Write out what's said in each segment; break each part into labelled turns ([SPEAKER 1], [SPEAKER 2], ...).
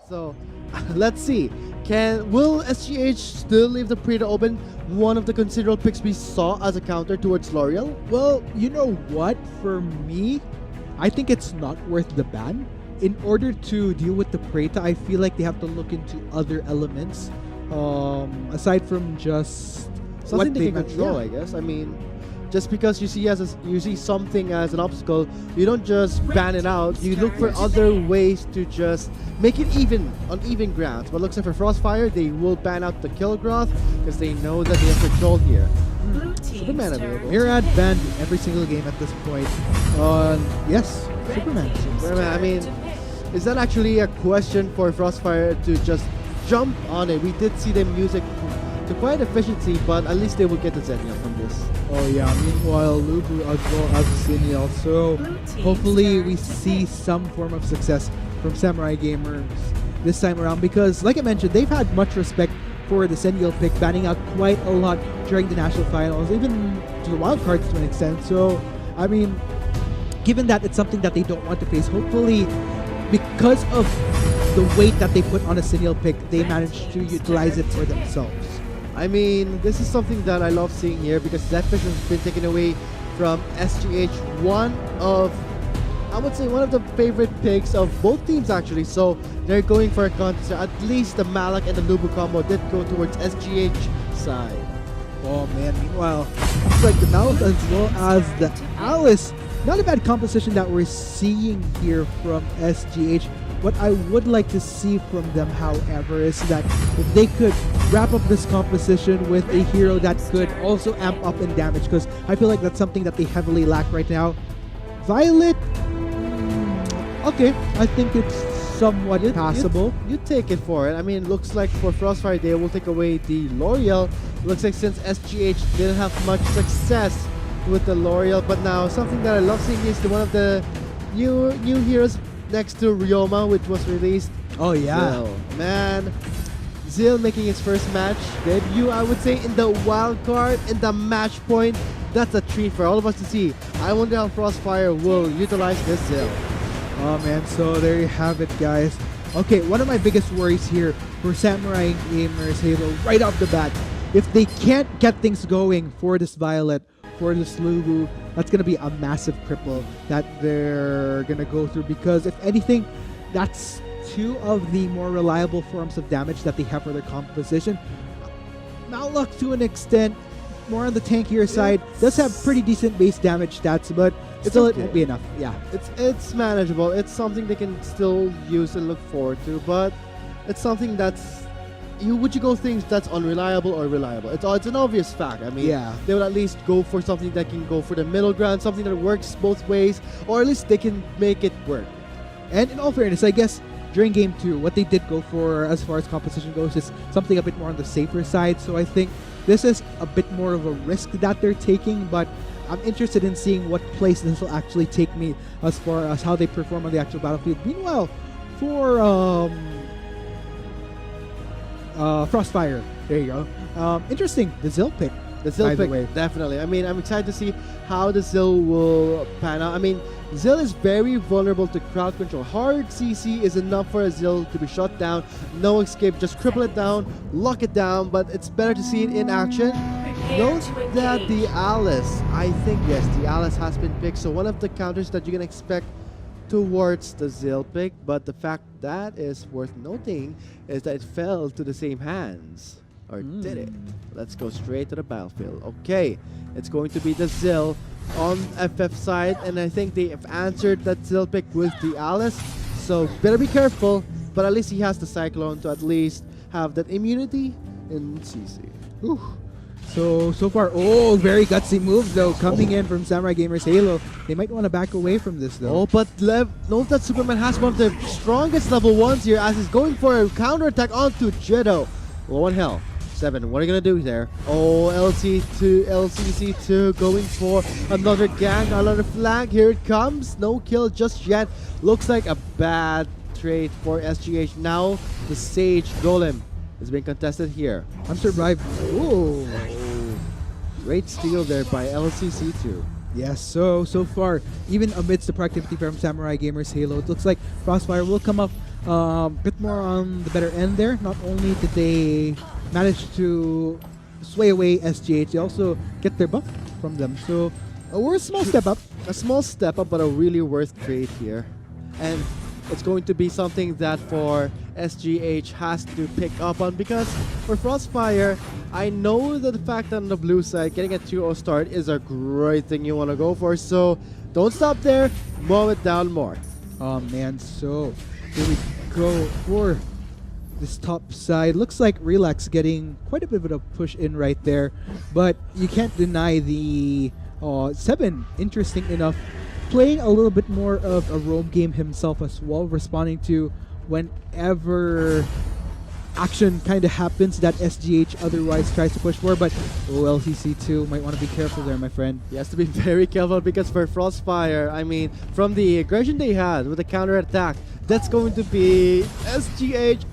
[SPEAKER 1] So let's see. Will SGH still leave the Preta open? One of the considerable picks we saw as a counter towards L'Oreal.
[SPEAKER 2] Well, you know what? For me, I think it's not worth the ban. In order to deal with the Preta, I feel like they have to look into other elements aside from just
[SPEAKER 1] Something
[SPEAKER 2] what
[SPEAKER 1] they can control, I guess. I mean, just because you see something as an obstacle, you don't just ban it out. You look for other ways to just make it even on even grounds. But looks like for Frostfire, they will ban out the Kilgroth because they know that they have control here. Superman available.
[SPEAKER 2] Myriad banned every single game at this point. Yes, Superman.
[SPEAKER 1] I mean, is that actually a question for Frostfire to just jump on it? We did see them use it to quite efficiency, but at least they will get the Zenial from this.
[SPEAKER 2] Oh yeah, meanwhile Lubu as well as Zenial. So hopefully we see some form of success from Samurai Gamers this time around, because like I mentioned, they've had much respect for the Zenial pick, banning out quite a lot during the national finals, even to the wild cards to an extent. So I mean, given that it's something that they don't want to face, hopefully because of the weight that they put on a Zenial pick, they managed to utilize it for themselves.
[SPEAKER 1] I mean, this is something that I love seeing here because Zephyr has been taken away from SGH. I would say one of the favorite picks of both teams actually. So they're going for a contest. At least the Malak and the Lubu combo did go towards SGH side.
[SPEAKER 2] Oh man, meanwhile, it's like the Malak as well as the Alice. Not a bad composition that we're seeing here from SGH. What I would like to see from them, however, is that if they could wrap up this composition with a hero that could also amp up in damage, because I feel like that's something that they heavily lack right now. Violet, okay, I think it's somewhat passable.
[SPEAKER 1] You take it for it. I mean, looks like for Frostfire, they will take away the L'Oreal. Looks like since SGH didn't have much success with the L'Oreal, but now something that I love seeing is one of the new heroes next to Ryoma, which was released.
[SPEAKER 2] Oh yeah,
[SPEAKER 1] Zil. Man, Zil making his first match debut, I would say, in the wild card, in the match point. That's a treat for all of us to see. I wonder how Frostfire will utilize this Zil.
[SPEAKER 2] Oh man, so there you have it, guys. Okay, one of my biggest worries here for Samurai Gamers Halo right off the bat, if they can't get things going for this Violet, for this Lubu, that's going to be a massive cripple that they're going to go through, because if anything, that's two of the more reliable forms of damage that they have for their composition. Malak, to an extent, more on the tankier side, does have pretty decent base damage stats, but still it won't be enough. Yeah,
[SPEAKER 1] it's manageable. It's something they can still use and look forward to, but it's something that's would you go things that's unreliable or reliable? It's an obvious fact. I mean,
[SPEAKER 2] yeah,
[SPEAKER 1] they would at least go for something that can go for the middle ground, something that works both ways, or at least they can make it work.
[SPEAKER 2] And in all fairness, I guess during Game 2, what they did go for as far as composition goes is something a bit more on the safer side. So I think this is a bit more of a risk that they're taking, but I'm interested in seeing what place this will actually take me as far as how they perform on the actual battlefield. Meanwhile, for Frostfire, there you go. Interesting, the Zil pick.
[SPEAKER 1] The Zil pick, definitely. I mean, I'm excited to see how the Zil will pan out. I mean, Zil is very vulnerable to crowd control. Hard CC is enough for a Zil to be shot down. No escape, just cripple it down, lock it down, but it's better to see it in action. Note that the Alice, I think, yes, the Alice has been picked. So one of the counters that you can expect towards the Zil pick, but the fact that is worth noting is that it fell to the same hands. Or did it? Let's go straight to the battlefield. Okay, it's going to be the Zil on FF side, and I think they have answered that Zil pick with the Alice, so better be careful, but at least he has the Cyclone to at least have that immunity in CC.
[SPEAKER 2] Ooh. So far, very gutsy move though, coming in from Samurai Gamers Halo. They might want to back away from this though.
[SPEAKER 1] Oh, but note that Superman has one of the strongest level 1s here as he's going for a counterattack onto Jiddo. Well, one hell. 7, what are you going to do there? Oh, LCC2 going for another gang, another flag. Here it comes. No kill just yet. Looks like a bad trade for SGH. Now the Sage Golem is being contested here.
[SPEAKER 2] I'm survived. Ooh.
[SPEAKER 1] Great steal there by LCC2.
[SPEAKER 2] Yes, so far, even amidst the productivity from Samurai Gamers Halo, it looks like Frostfire will come up Bit more on the better end there. Not only did they manage to sway away SGH, they also get their buff from them. So we're a small step up.
[SPEAKER 1] A small step up, but a really worth trade here. And it's going to be something that for SGH has to pick up on, because for Frostfire, I know that the fact that on the blue side, getting a 2-0 start is a great thing you want to go for. So don't stop there, mow it down more.
[SPEAKER 2] Oh man, so here we go for this top side. Looks like Relax getting quite a bit of a push in right there, but you can't deny the Seven, interesting enough, playing a little bit more of a roam game himself as well, responding to whenever action kind of happens that SGH otherwise tries to push for. But OLCC2 might want to be careful there, my friend.
[SPEAKER 1] He has to be very careful, because for Frostfire, I mean, from the aggression they had with the counter attack, that's going to be SGH.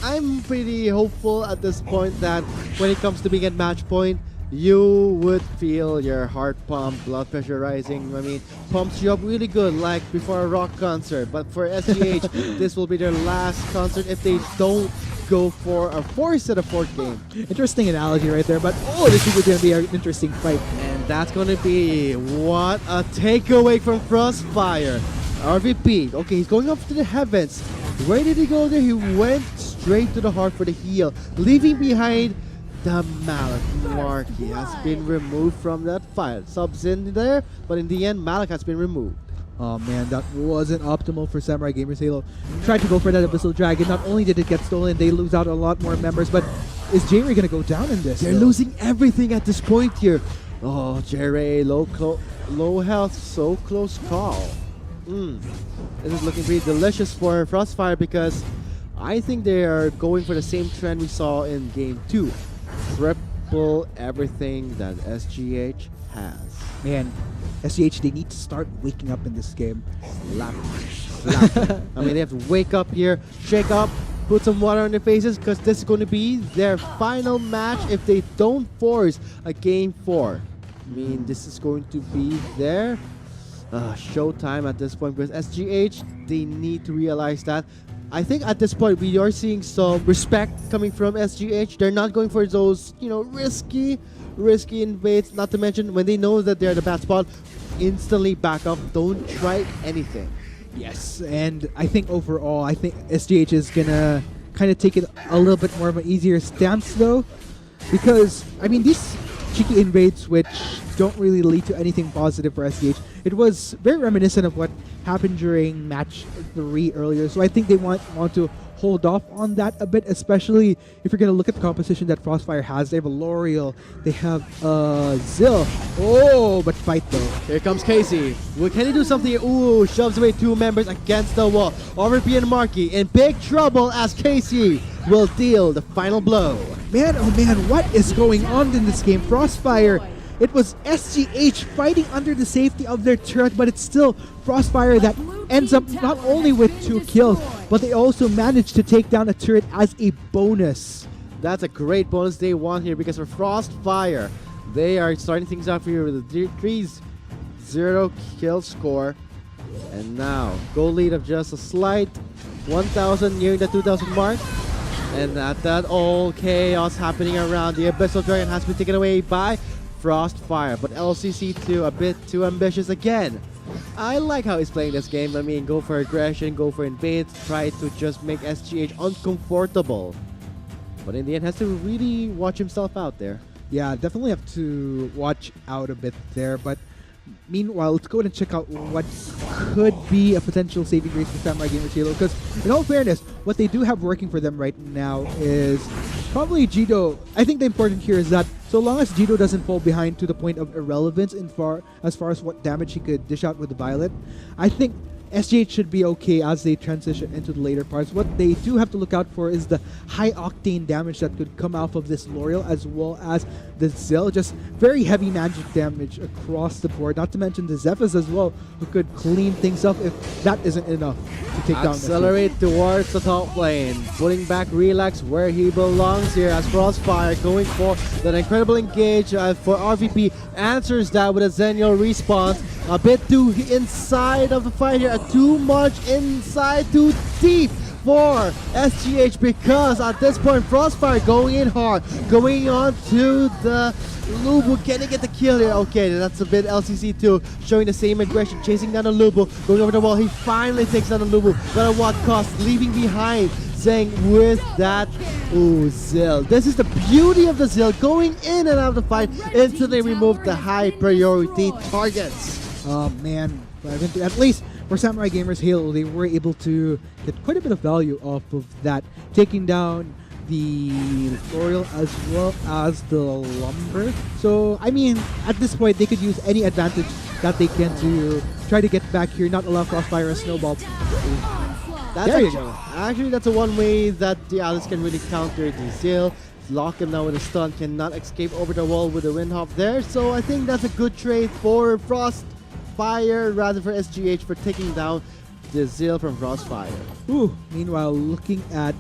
[SPEAKER 1] I'm pretty hopeful at this point that when it comes to being at match point, you would feel your heart pump, blood pressure rising. I mean, pumps you up really good, like before a rock concert. But for SGH, this will be their last concert if they don't go for a 4-4 game.
[SPEAKER 2] Interesting analogy right there, but this is going to be an interesting fight.
[SPEAKER 1] And that's going to be what a takeaway from Frostfire. RVP, okay, he's going up to the heavens. Where did he go there? He went straight to the heart for the heal, leaving behind the Malik. Marky has been removed from that fight. Subs in there, but in the end, Malik has been removed.
[SPEAKER 2] Oh man, that wasn't optimal for Samurai Gamers Halo. Tried to go for that Abyssal Dragon. Not only did it get stolen, they lose out a lot more members, but is J-Ray going to go down in this?
[SPEAKER 1] They're losing everything at this point here. Oh, J-Ray, low health, so close call. This is looking pretty delicious for Frostfire, because I think they are going for the same trend we saw in Game 2. Triple everything that SGH has.
[SPEAKER 2] Man, SGH, they need to start waking up in this game.
[SPEAKER 1] Slap. I mean, they have to wake up here, shake up, put some water on their faces, because this is going to be their final match if they don't force a Game 4. I mean, this is going to be their showtime at this point, because SGH, they need to realize that. I think at this point we are seeing some respect coming from SGH. They're not going for those, risky invades. Not to mention, when they know that they're at a bad spot, instantly back up. Don't try anything.
[SPEAKER 2] Yes, and I think overall, SGH is gonna kind of take it a little bit more of an easier stance though, because I mean these cheeky invades which don't really lead to anything positive for SGH. It was very reminiscent of what happened during match 3 earlier, so I think they want to hold off on that a bit, especially if you're going to look at the composition that Frostfire has. They have a L'Oreal, they have Zill. Oh, but fight though.
[SPEAKER 1] Here comes Casey. Well, can he do something? Ooh, shoves away 2 members against the wall. RVP and Marky in big trouble as Casey will deal the final blow.
[SPEAKER 2] Man, oh man, what is going on in this game? Frostfire, it was SGH fighting under the safety of their turret, but it's still Frostfire that ends up not only with 2 kills, but they also managed to take down a turret as a bonus.
[SPEAKER 1] That's a great bonus they want here, because for Frostfire, they are starting things off here with a 3-0 kill score. And now, goal lead of just a slight 1,000, nearing the 2,000 mark. And at that, all chaos happening around. The Abyssal Dragon has been taken away by Frostfire, but LCC2 a bit too ambitious again. I like how he's playing this game. I mean, go for aggression, go for invades, try to just make SGH uncomfortable. But in the end, has to really watch himself out there.
[SPEAKER 2] Yeah, definitely have to watch out a bit there. But meanwhile, let's go ahead and check out what could be a potential saving grace for Samurai Gamers Halo. Because in all fairness, what they do have working for them right now is probably Jido. I think the important here is that so long as Jido doesn't fall behind to the point of irrelevance as far as what damage he could dish out with the Violet, I think SGH should be okay as they transition into the later parts. What they do have to look out for is the high octane damage that could come off of this L'Oreal, as well as the Zill. Just very heavy magic damage across the board. Not to mention the Zephyrs as well, who could clean things up if that isn't enough to take down.
[SPEAKER 1] Accelerate towards the top lane, putting back Relax where he belongs here as Frostfire going for that incredible engage for RVP. Answers that with a Zenyo response. A bit too inside of the fight here, too much inside, too deep for SGH, because at this point Frostfire going in hard, going on to the Lubu, can he get the kill here? Okay, that's a bit LCC2 showing the same aggression, chasing down the Lubu, going over the wall. He finally takes down the Lubu, but at what cost? Leaving behind Zheng with that. Ooh, Zill. This is the beauty of the Zill, going in and out of the fight until they remove the high priority targets.
[SPEAKER 2] Oh man, at least for Samurai Gamers Halo, they were able to get quite a bit of value off of that, taking down the L'Oreal as well as the Lumber. So, I mean, at this point, they could use any advantage that they can to try to get back here, not allow Frostfire and Snowball. There you go.
[SPEAKER 1] Actually, that's a one way that the Alice can really counter the Zill. Lock him now with a stun, cannot escape over the wall with a wind hop there. So I think that's a good trade for Frostfire rather for SGH for taking down the Zill from Frostfire.
[SPEAKER 2] Ooh, meanwhile, looking at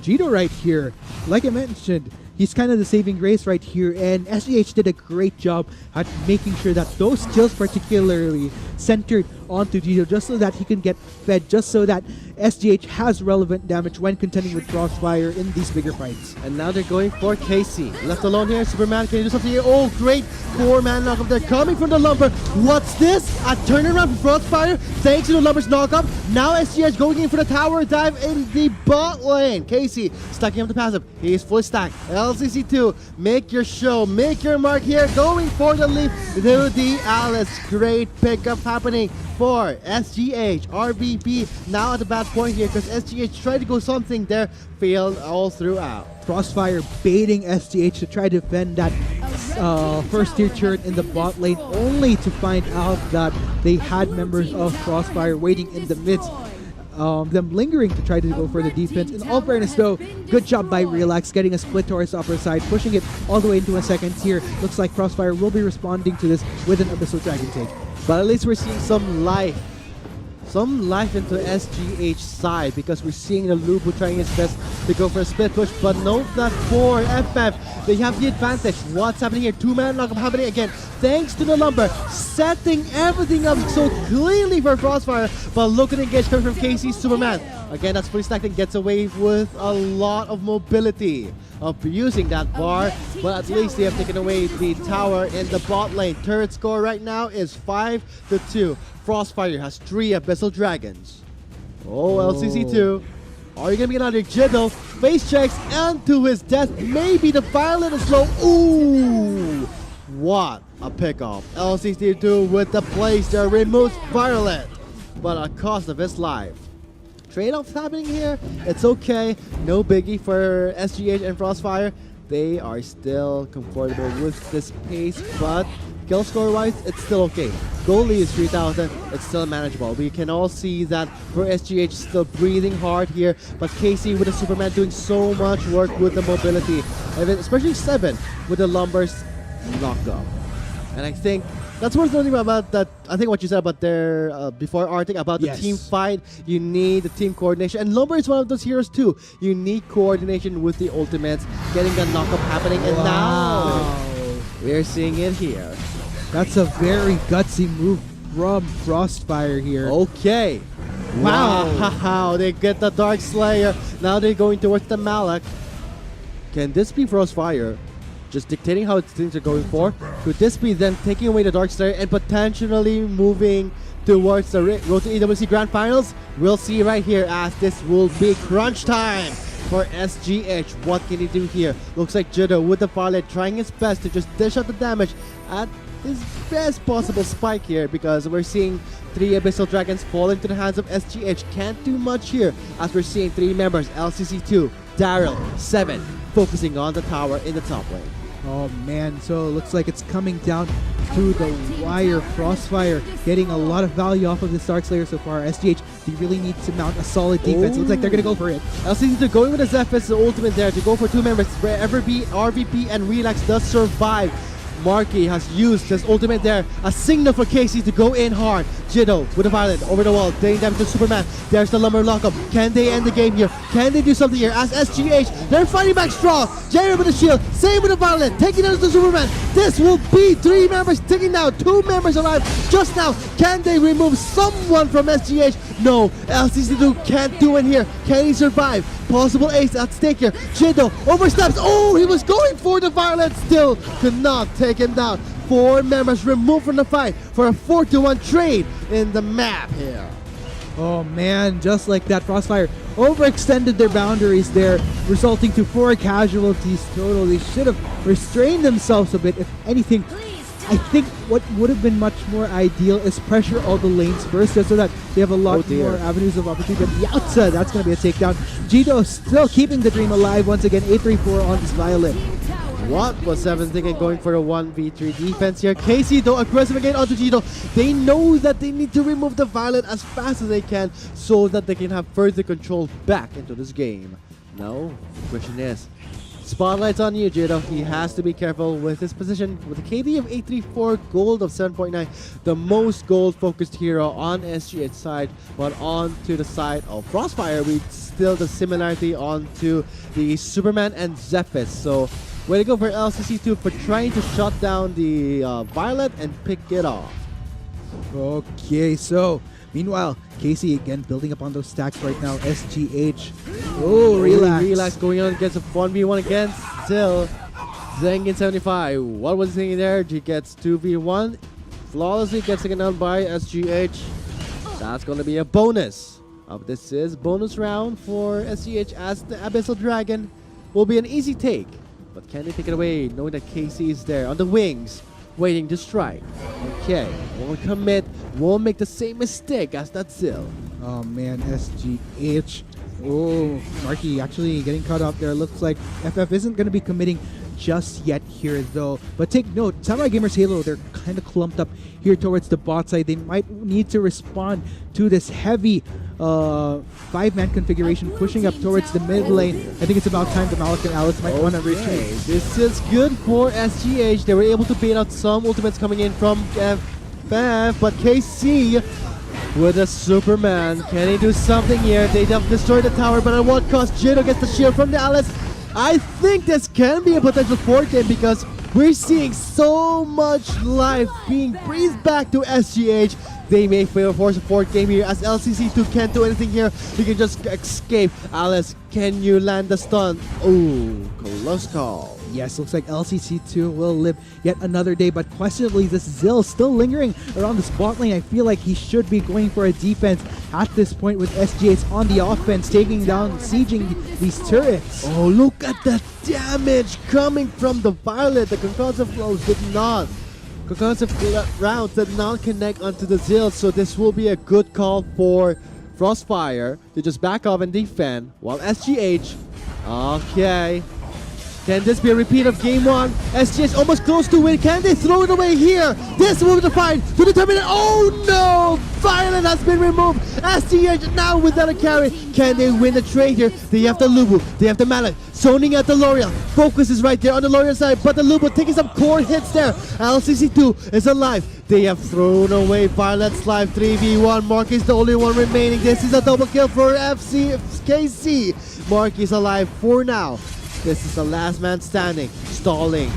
[SPEAKER 2] Jito right here, like I mentioned, he's kind of the saving grace right here, and SGH did a great job at making sure that those kills particularly centered onto Jito, just so that he can get fed, just so that SGH has relevant damage when contending with Frostfire in these bigger fights.
[SPEAKER 1] And now they're going for Casey. Left alone here, Superman, can you do something here? Oh, great 4-man knockup there coming from the Lumber. What's this? A turnaround from Frostfire thanks to the Lumber's knockup. Now SGH going in for the tower dive in the bot lane. Casey stacking up the passive. He's fully stacked. LCC2, make your show, make your mark here. Going for the leap to the Alice. Great pickup happening for SGH. RVP now at the bad point here because SGH tried to go something there, failed all throughout.
[SPEAKER 2] Frostfire baiting SGH to try to defend that first tier turret in the bot lane, only to find out that they had members of Frostfire waiting in the midst. Them lingering to try to go for the defense. In all fairness though, good job by Relax getting a split towards the upper side, pushing it all the way into a second tier. Looks like Frostfire will be responding to this with an Abyssal Dragon take.
[SPEAKER 1] But at least we're seeing some life into SGH side, because we're seeing the Lubu trying his best to go for a split push, but note that for FF, they have the advantage. What's happening here? 2-man knockup happening again, thanks to the Lumber, setting everything up so cleanly for Frostfire, but look at the engage coming from KC Superman. Again, that's fully stacked and gets away with a lot of mobility of using that bar, but at least they have taken away the tower in the bot lane. Turret score right now is 5-2. Frostfire has 3 Abyssal Dragons. Oh, LCC2. Are you going to be another Jiddo? Face checks and to his death. Maybe the Violet is slow. Ooh! What a pickoff. LCC2 with the place there removes Violet, but at cost of his life. Trade-offs happening here. It's okay. No biggie for SGH and Frostfire. They are still comfortable with this pace, but kill score wise, it's still okay. Goalie is 3,000, it's still manageable. We can all see that for SGH still breathing hard here, but Casey with the Superman doing so much work with the mobility, and especially 7 with the Lumbers knocked off. And I think that's worth noting about that. I think what you said about their before Arctic about the team fight, you need the team coordination, and Lumber is one of those heroes too. You need coordination with the ultimates, getting the knockup happening, and now we're seeing it here.
[SPEAKER 2] That's a very gutsy move from Frostfire here.
[SPEAKER 1] Okay. Wow. They get the Dark Slayer. Now they're going towards the Malak. Can this be Frostfire just dictating how things are going for? Could this be them taking away the Dark Slayer and potentially moving towards the road to EWC Grand Finals? We'll see right here, as this will be crunch time for SGH. What can he do here? Looks like Jiddo with the Violet trying his best to just dish out the damage at his best possible spike here, because we're seeing 3 Abyssal Dragons fall into the hands of SGH. Can't do much here, as we're seeing 3 members, LCC2, Daryl, 7, focusing on the tower in the top lane.
[SPEAKER 2] Oh man, so it looks like it's coming down to the wire. Frostfire getting a lot of value off of this Dark Slayer so far. SGH, they really need to mount a solid defense. Looks like they're going to go for it.
[SPEAKER 1] LCC2 going with the Zephyr's ultimate there to go for 2 members. RVP and Relax does survive. Marky has used his ultimate there, a signal for Casey to go in hard. Jiddo with a Violet over the wall, taking damage to Superman. There's the Lumber lockup. Can they end the game here? Can they do something here? As SGH, they're fighting back strong. Jerry with the shield, same with the Violet, taking down the Superman. This will be 3 members taking down, 2 members alive just now. Can they remove someone from SGH? No, LCC2 can't do it here. Can he survive? Possible ace at stake here. Jiddo oversteps. Oh, he was going for the Violet, still could not take him down. 4 members removed from the fight for a 4-1 trade in the map here.
[SPEAKER 2] Oh man, just like that, Frostfire overextended their boundaries there, resulting to 4 casualties total. They should have restrained themselves a bit. If anything, I think what would have been much more ideal is pressure all the lanes first, just so that they have a lot more avenues of opportunity. But Yautza, that's going to be a takedown. Jiddo still keeping the dream alive once again. 8-3-4 on this Violet.
[SPEAKER 1] What was 7 thinking, going for a 1v3 defense here? Casey though aggressive again onto Jiddo. They know that they need to remove the Violet as fast as they can so that they can have further control back into this game. Now, the question is, spotlight's on you, Jiddo. He has to be careful with his position. With a KD of 834, gold of 7.9, the most gold-focused hero on SGH side, but on to the side of Frostfire, we still the similarity onto the Superman and Zephys. So, way to go for LCC2 for trying to shut down the Violet and pick it off.
[SPEAKER 2] Okay, so meanwhile, Casey again building up on those stacks right now. SGH. Oh, relax.
[SPEAKER 1] Relax going on against a 1v1 against Zill. Zengin 75. What was he thinking there? He gets 2v1. Flawlessly gets taken down by SGH. That's going to be a bonus. This is bonus round for SGH as the Abyssal Dragon will be an easy take. But can they take it away knowing that Casey is there on the wings waiting to strike? Okay, won't commit, won't make the same mistake as that Zill.
[SPEAKER 2] Oh man, SGH. Oh, Marky actually getting caught up there. Looks like FF isn't going to be committing just yet here though. But take note, Samurai Gamers Halo, they're kind of clumped up here towards the bot side. They might need to respond to this heavy 5-man configuration pushing up towards the mid lane. I think it's about time the Malik and Alice might want to retreat.
[SPEAKER 1] This is good for SGH. They were able to bait out some ultimates coming in from FF, but KC with a Superman. Can he do something here? They have destroyed the tower, but at what cost? Jiddo gets the shield from the Alice. I think this can be a potential 4th game because we're seeing so much life being breathed back to SGH. They may force a 4th game here as LCC2 can't do anything here. He can just escape. Alice, can you land the stun? Ooh, close call.
[SPEAKER 2] Yes, looks like LCC2 will live yet another day, but questionably this Zill still lingering around this bot lane. I feel like he should be going for a defense at this point with SGH on the offense, taking down, sieging these turrets.
[SPEAKER 1] Oh, look at the damage coming from the Violet. The concussive blows did not. Concussive rounds did not connect onto the Zill, so this will be a good call for Frostfire to just back off and defend, while SGH, okay. Can this be a repeat of game 1? SGH almost close to win. Can they throw it away here? This will be the fight to determine it. Oh no! Violet has been removed. SGH now without a carry. Can they win the trade here? They have the Lubu. They have the Malak. Zoning at the L'Oreal. Focus is right there on the L'Oreal side, but the Lubu taking some core hits there. LCC2 is alive. They have thrown away Violet's life. 3v1. Mark is the only one remaining. This is a double kill for KC. Mark is alive for now. This is the last man standing. Stalling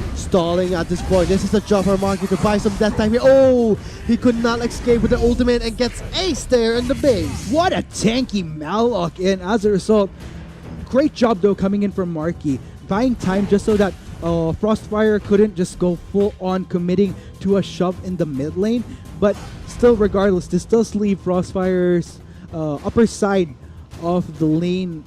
[SPEAKER 1] at this point. This is a job for Marky to buy some death time here. Oh, he could not escape with the ultimate and gets ace there in the base.
[SPEAKER 2] What a tanky Malok, and as a result, great job though coming in from Marky. Buying time just so that Frostfire couldn't just go full on committing to a shove in the mid lane. But still, regardless, this does leave Frostfire's upper side of the lane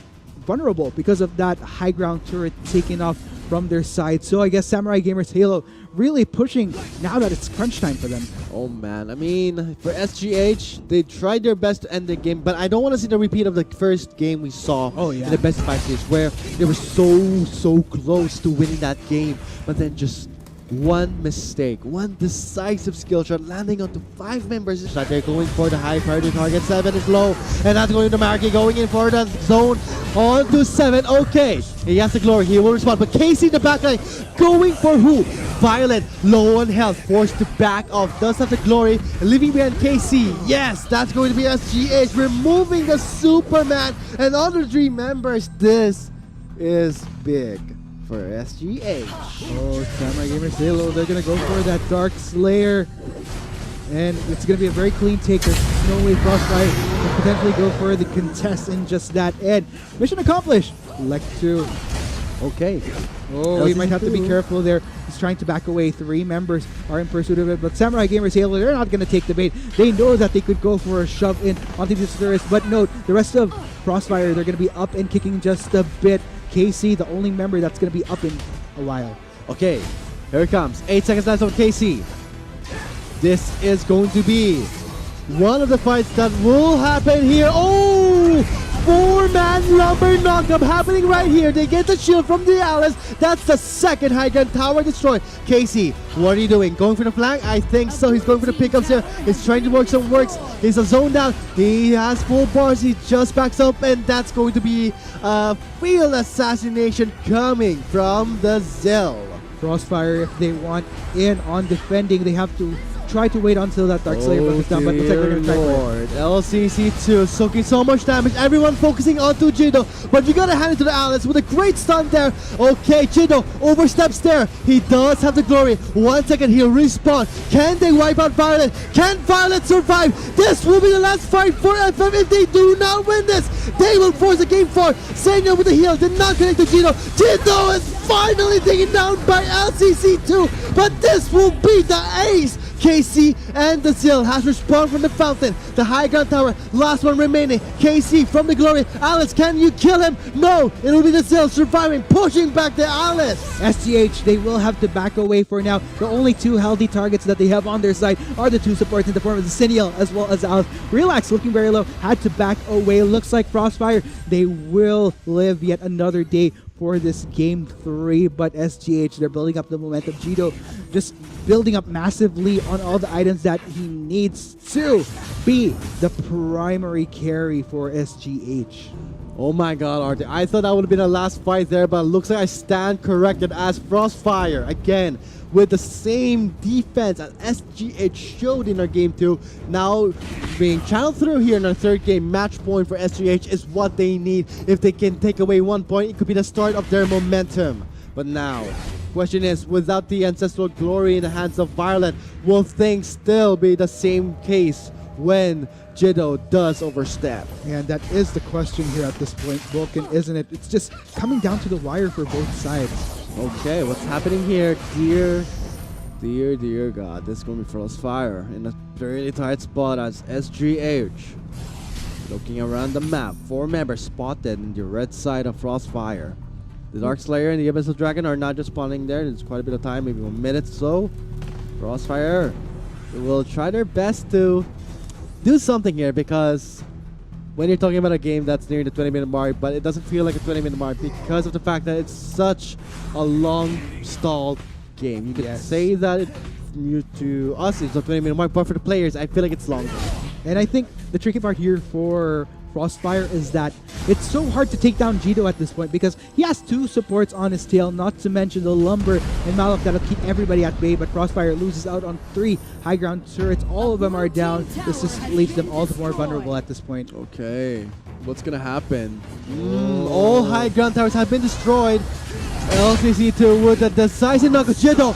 [SPEAKER 2] vulnerable because of that high ground turret taken off from their side. So I guess Samurai Gamers Halo really pushing now that it's crunch time for them.
[SPEAKER 1] Oh man, I mean, for SGH, they tried their best to end the game, but I don't want to see the repeat of the first game we saw in the best of 5 series where they were so close to winning that game, but then just one mistake, one decisive skill shot landing onto 5 members. They're going for the high priority target. 7 is low, and that's going to Marky going in for the zone onto 7. Okay, he has the glory, he will respond, but Casey in the backline going for who? Violet, low on health, forced to back off, does have the glory, leaving behind KC. Yes, that's going to be SGH removing the Superman and other 3 members. This is big for SGH.
[SPEAKER 2] Oh, Samurai Gamers Halo, they're going to go for that Dark Slayer. And it's going to be a very clean take. There's no way Frostfire can potentially go for the contest in just that. And mission accomplished. Lek 2.
[SPEAKER 1] Okay.
[SPEAKER 2] Oh, we might have to be careful there. He's trying to back away. 3 members are in pursuit of it. But Samurai Gamers Halo, they're not going to take the bait. They know that they could go for a shove in onto this turret. But note, the rest of Frostfire, they're going to be up and kicking just a bit. KC, the only member that's going to be up in a while.
[SPEAKER 1] Okay, here it comes. 8 seconds left on KC. This is going to be one of the fights that will happen here. Oh! 4-man lumber knockup happening right here. They get the shield from the Alice. That's the second high ground tower destroyed. Casey, what are you doing? Going for the flank? I think so. He's going for the pickups here. He's trying to work some works. He's a zone down. He has full bars. He just backs up, and that's going to be a field assassination coming from the Zell.
[SPEAKER 2] Frostfire, if they want in on defending, they have to try to wait until that Dark Slayer goes down, but looks like they're going to try for it.
[SPEAKER 1] LCC2 soaking so much damage. Everyone focusing onto Jido, but you got to hand it to the Alice with a great stun there. Okay, Jido oversteps there. He does have the glory. 1 second, he'll respawn. Can they wipe out Violet? Can Violet survive? This will be the last fight for FF. If they do not win this, they will force the game forward. Senior with the heal, did not connect to Jido. Jido is finally taken down by LCC2, but this will be the ace. KC and the Zill has respawned from the fountain. The high ground tower, last one remaining. KC from the glory. Alice, can you kill him? No, it will be the Zill surviving, pushing back the Alice.
[SPEAKER 2] SGH, they will have to back away for now. The only 2 healthy targets that they have on their side are the 2 supports in the form of the Siniel as well as Alice. Relax, looking very low, had to back away. Looks like Frostfire, they will live yet another day for this game 3, but SGH, they're building up the momentum. Jido just building up massively on all the items that he needs to be the primary carry for SGH.
[SPEAKER 1] Oh my god, Artie. I thought that would have been a last fight there, but it looks like I stand corrected as Frostfire, again, with the same defense as SGH showed in our game 2. Now being channeled through here in our 3rd game. Match point for SGH is what they need. If they can take away 1 point, it could be the start of their momentum. But now, question is, without the ancestral glory in the hands of Violet, will things still be the same case when Jido does overstep?
[SPEAKER 2] And that is the question here at this point, Vulcan, isn't it? It's just coming down to the wire for both sides.
[SPEAKER 1] Okay, what's happening here? Dear God, this is going to be Frostfire in a really tight spot as SGH. Looking around the map, 4 members spotted in the red side of Frostfire. The Dark Slayer and the Abyssal Dragon are not just spawning there. There's quite a bit of time, maybe 1 minute or so. Frostfire will try their best to do something here, because when you're talking about a game that's near the 20-minute mark, but it doesn't feel like a 20-minute mark because of the fact that it's such a long stalled game. You could say that to us it's a 20-minute mark, but for the players, I feel like it's longer.
[SPEAKER 2] And I think the tricky part here for Frostfire is that it's so hard to take down Jido at this point because he has 2 supports on his tail, not to mention the Lumber and Malak that'll keep everybody at bay, but Frostfire loses out on 3 high ground turrets. All of them are down. This just leaves them all the more vulnerable at this point.
[SPEAKER 1] Okay, what's gonna happen? All high ground towers have been destroyed. LCC2 with a decisive knock of Jido.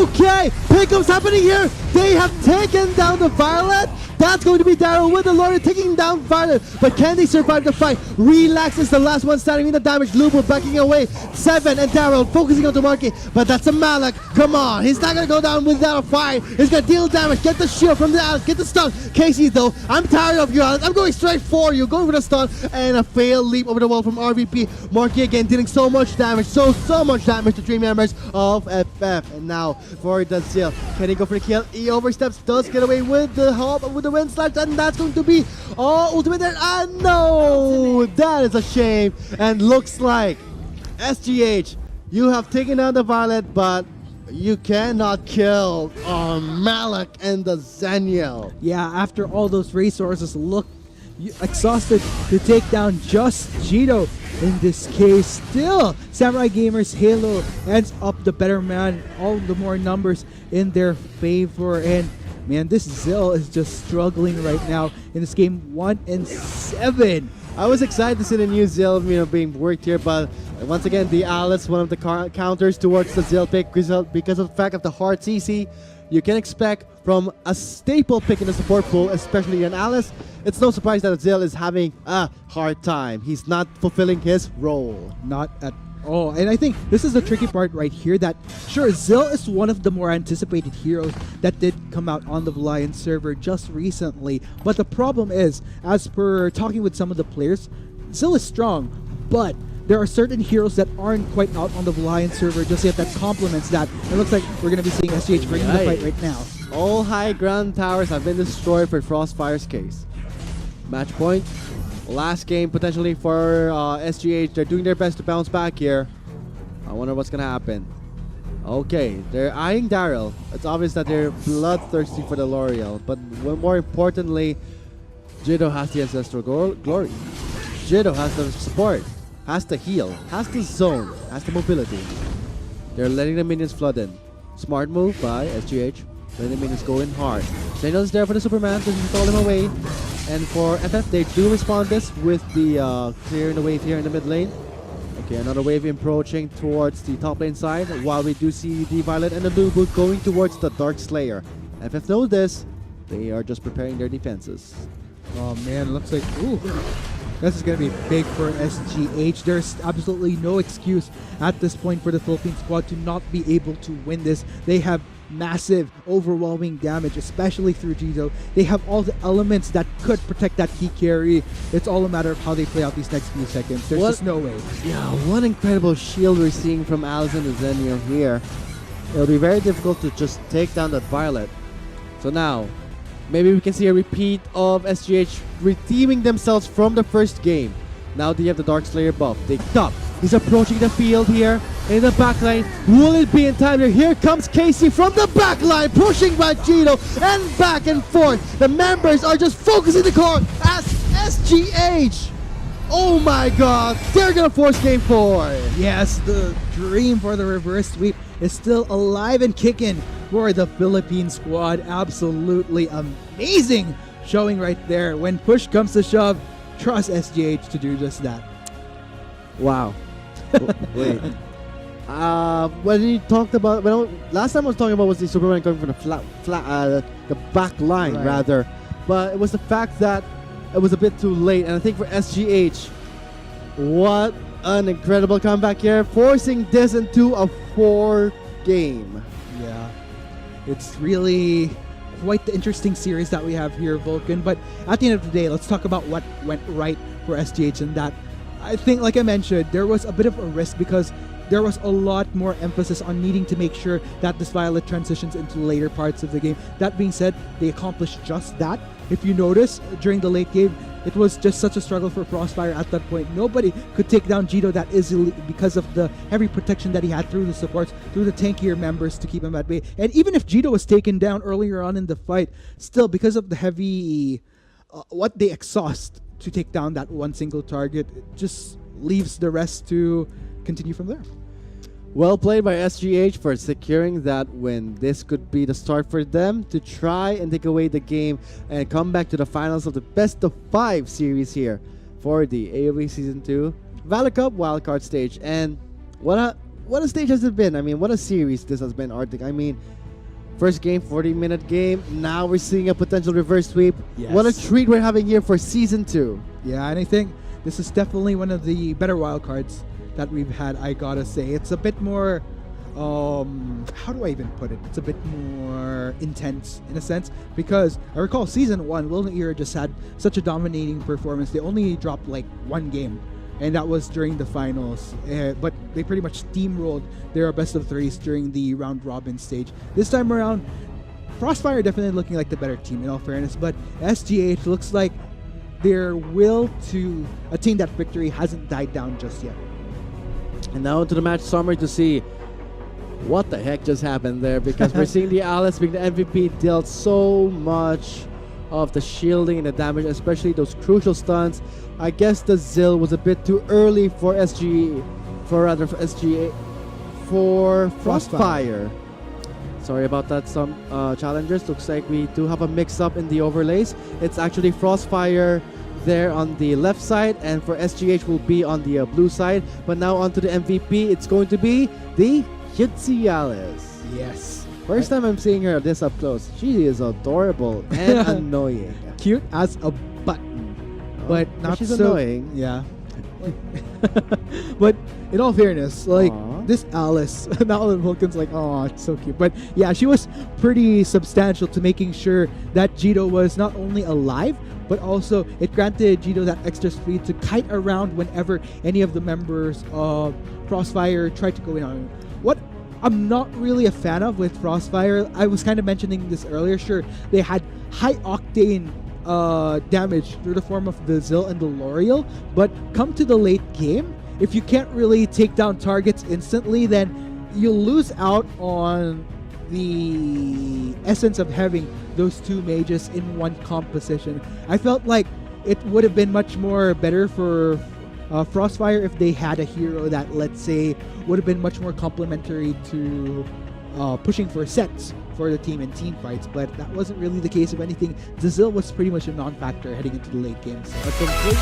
[SPEAKER 1] Okay, pickups happening here. They have taken down the Violet. That's going to be Daryl with the Lord taking down Violet. But can they survive the fight? Relax is the last one standing in the damage. Lubo backing away. 7 and Daryl focusing on the market. But that's a Malak. Come on. He's not going to go down without a fight. He's going to deal damage. Get the shield from the Alice. Get the stun. Casey though, I'm tired of you, Alice. I'm going straight for you. Going for the stun. And a failed leap over the wall from RVP. Marky again dealing so much damage. So much damage to 3 members of FF. And now for the Zill. Can he go for the kill? He oversteps. Does get away with the hop, with the wind slash, and that's going to be ultimate there. And no, that is a shame. And looks like SGH, you have taken down the Violet, but You cannot kill Malik and the Zenial.
[SPEAKER 2] Yeah, after all those resources look exhausted to take down just Jito. In this case, still, Samurai Gamers Halo ends up the better man, all the more numbers in their favor. And man, this Zill is just struggling right now in this game 1-7.
[SPEAKER 1] I was excited to see the new Zill, being worked here, but once again, the Alice, one of the counters towards the Zill pick because of the fact of the hard CC. You can expect from a staple pick in the support pool, especially an Alice. It's no surprise that Zill is having a hard time. He's not fulfilling his role.
[SPEAKER 2] Not at all. And I think this is the tricky part right here that, sure, Zill is one of the more anticipated heroes that did come out on the Lion server just recently. But the problem is, as per talking with some of the players, Zill is strong, but there are certain heroes that aren't quite out on the Lion server just yet that complements that. It looks like we're going to be seeing SGH bringing the fight right now.
[SPEAKER 1] All high ground towers have been destroyed for Frostfire's case. Match point. Last game potentially for SGH. They're doing their best to bounce back here. I wonder what's going to happen. Okay, they're eyeing Daryl. It's obvious that they're bloodthirsty for the L'Oreal. But more importantly, Jito has the ancestral glory. Jito has the support. Has the heal, has the zone, has the mobility. They're letting the minions flood in. Smart move by SGH. Letting the minions go in hard. Daniel is there for the Superman to control him away. And for FF, they do respond this with the clearing the wave here in the mid lane. Okay, another wave approaching towards the top lane side. While we do see the Violet and the Blue Boot going towards the Dark Slayer. FF knows this. They are just preparing their defenses.
[SPEAKER 2] Oh man, looks like, ooh. This is going to be big for SGH. There's absolutely no excuse at this point for the Philippine squad to not be able to win this. They have massive, overwhelming damage, especially through Jito. They have all the elements that could protect that key carry. It's all a matter of how they play out these next few seconds. There's just no way.
[SPEAKER 1] Yeah, one incredible shield we're seeing from Allison and Zenio here. It'll be very difficult to just take down that Violet. So now, maybe we can see a repeat of SGH redeeming themselves from the first game. Now they have the Dark Slayer buff. They top. He's approaching the field here in the backline. Will it be in time here? Here comes Casey from the backline, pushing by Jito and back and forth. The members are just focusing the core as SGH. Oh my god, they're gonna force game 4.
[SPEAKER 2] Yes, the dream for the reverse sweep is still alive and kicking for the Philippine squad. Absolutely amazing showing right there. When push comes to shove, trust SGH to do just that.
[SPEAKER 1] Wow. Wait. When you talked about, last time I was talking about was the Superman coming from the back line rather, but it was the fact that it was a bit too late, and I think for SGH, what an incredible comeback here, forcing this into a 4 game.
[SPEAKER 2] Yeah, it's really quite the interesting series that we have here, Vulcan. But at the end of the day, let's talk about what went right for SGH, and that I think, like I mentioned, there was a bit of a risk because there was a lot more emphasis on needing to make sure that this Violet transitions into later parts of the game. That being said, they accomplished just that. If you notice, during the late game, it was just such a struggle for Frostfire at that point. Nobody could take down Jito that easily because of the heavy protection that he had through the supports, through the tankier members to keep him at bay. And even if Jito was taken down earlier on in the fight, still because of the heavy, what they exhaust to take down that one single target, it just leaves the rest to continue from there.
[SPEAKER 1] Well played by SGH for securing that win. This could be the start for them to try and take away the game and come back to the finals of the best of 5 series here for the AOV Season 2 Valor Cup wildcard stage. And what a stage has it been? I mean, what a series this has been, Arctic. I mean, first game, 40-minute game. Now we're seeing a potential reverse sweep.
[SPEAKER 2] Yes.
[SPEAKER 1] What a treat we're having here for Season 2.
[SPEAKER 2] Yeah, and I think this is definitely one of the better wildcards that we've had, I gotta say. It's a bit more, how do I even put it? It's a bit more intense in a sense, because I recall Season 1, Will Era just had such a dominating performance. They only dropped like 1 game, and that was during the finals. But they pretty much steamrolled their best of 3s during the round robin stage. This time around, Frostfire definitely looking like the better team in all fairness, but SGH looks like their will to attain that victory hasn't died down just yet.
[SPEAKER 1] And now into the match summary to see what the heck just happened there? Because we're seeing the Alice being the MVP dealt so much of the shielding and the damage, especially those crucial stuns. I guess the Zill was a bit too early for Frostfire. Sorry about that, some challengers. Looks like we do have a mix-up in the overlays. It's actually Frostfire there on the left side, and for SGH will be on the blue side. But now onto the MVP, it's going to be the Cutesy Alice.
[SPEAKER 2] Yes.
[SPEAKER 1] First time I'm seeing her this up close. She is adorable and annoying.
[SPEAKER 2] Cute as a button, but not
[SPEAKER 1] she's
[SPEAKER 2] so
[SPEAKER 1] annoying.
[SPEAKER 2] Yeah. But in all fairness, like
[SPEAKER 1] Aw.
[SPEAKER 2] this Alice, now that Vulcan's like, oh, it's so cute. But yeah, she was pretty substantial to making sure that Jito was not only alive, but also it granted Jito that extra speed to kite around whenever any of the members of Frostfire tried to go in on him. What I'm not really a fan of with Frostfire, I was kind of mentioning this earlier, sure, they had high octane damage through the form of the Zill and the L'Oreal, but come to the late game, if you can't really take down targets instantly, then you'll lose out on the essence of having those two mages in one composition. I felt like it would have been much more better for Frostfire if they had a hero that, let's say, would have been much more complementary to pushing for sets for the team in team fights, but that wasn't really the case. If anything, the Zill was pretty much a non-factor heading into the late games. A complete